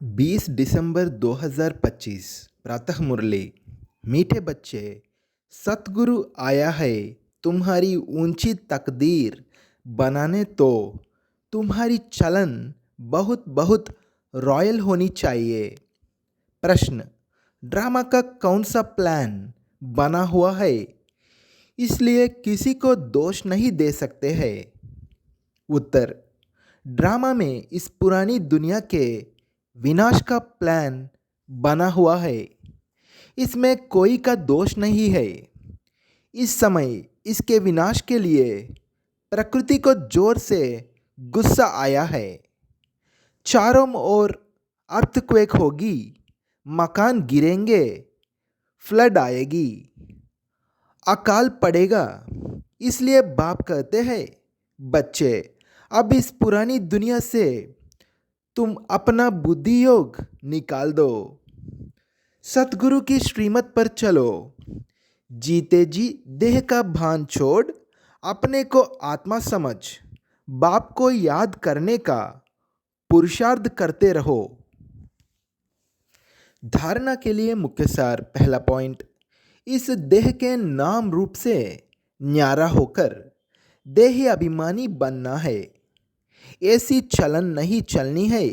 20 दिसंबर 2025 प्रातः मुरली। मीठे बच्चे, सतगुरु आया है तुम्हारी ऊंची तकदीर बनाने, तो तुम्हारी चलन बहुत बहुत रॉयल होनी चाहिए। प्रश्न: ड्रामा का कौन सा प्लान बना हुआ है, इसलिए किसी को दोष नहीं दे सकते हैं? उत्तर: ड्रामा में इस पुरानी दुनिया के विनाश का प्लान बना हुआ है। इसमें कोई का दोष नहीं है। इस समय इसके विनाश के लिए प्रकृति को जोर से गुस्सा आया है। चारों ओर अर्थक्वेक होगी, मकान गिरेंगे, फ्लड आएगी, अकाल पड़ेगा। इसलिए बाप कहते हैं, बच्चे, अब इस पुरानी दुनिया से तुम अपना बुद्धि योग निकाल दो, सतगुरु की श्रीमत पर चलो। जीते जी देह का भान छोड़ अपने को आत्मा समझ बाप को याद करने का पुरुषार्थ करते रहो। धारणा के लिए मुख्य सार। पहला पॉइंट: इस देह के नाम रूप से न्यारा होकर देही अभिमानी बनना है। ऐसी चलन नहीं चलनी है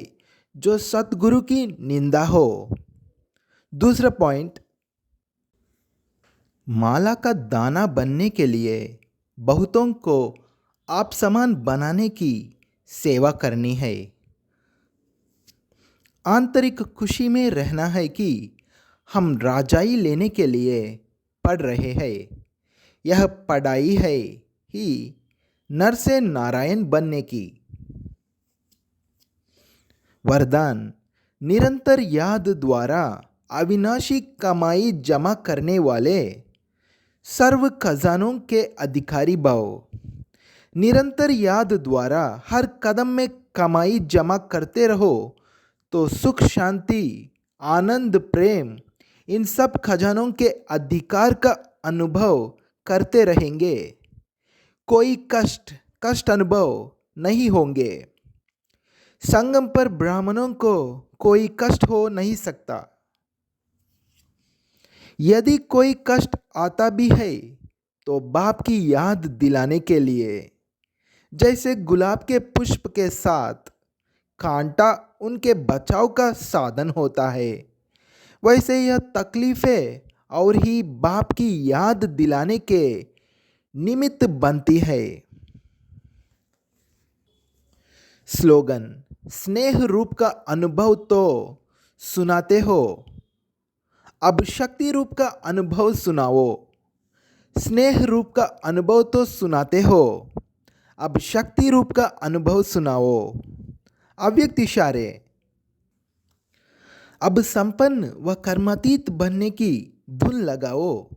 जो सतगुरु की निंदा हो। दूसरा पॉइंट: माला का दाना बनने के लिए बहुतों को आप समान बनाने की सेवा करनी है। आंतरिक खुशी में रहना है कि हम राजाई लेने के लिए पढ़ रहे हैं। यह पढ़ाई है ही नर से नारायण बनने की। वरदान: निरंतर याद द्वारा अविनाशी कमाई जमा करने वाले सर्व खजानों के अधिकारी भव। निरंतर याद द्वारा हर कदम में कमाई जमा करते रहो तो सुख, शांति, आनंद, प्रेम, इन सब खजानों के अधिकार का अनुभव करते रहेंगे। कोई कष्ट अनुभव नहीं होंगे। संगम पर ब्राह्मणों को कोई कष्ट हो नहीं सकता। यदि कोई कष्ट आता भी है तो बाप की याद दिलाने के लिए। जैसे गुलाब के पुष्प के साथ कांटा उनके बचाव का साधन होता है, वैसे यह तकलीफें और ही बाप की याद दिलाने के निमित्त बनती है। स्लोगन: स्नेह रूप का अनुभव तो सुनाते हो, अब शक्ति रूप का अनुभव सुनाओ। स्नेह रूप का अनुभव तो सुनाते हो, अब शक्ति रूप का अनुभव सुनाओ। अव्यक्त इशारे: अब संपन्न व कर्मातीत बनने की धुन लगाओ।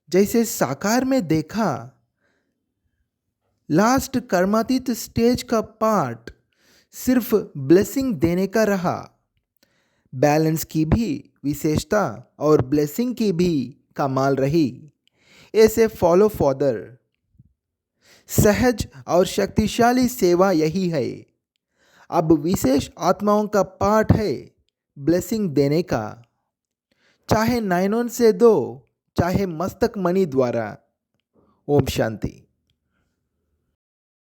जैसे साकार में देखा, लास्ट कर्मातीत स्टेज का पार्ट सिर्फ ब्लेसिंग देने का रहा। बैलेंस की भी विशेषता और ब्लेसिंग की भी कमाल रही। ऐसे फॉलो फॉदर सहज और शक्तिशाली सेवा यही है। अब विशेष आत्माओं का पाठ है ब्लेसिंग देने का, चाहे 9 से दो, चाहे मस्तक मणि द्वारा। ओम शांति।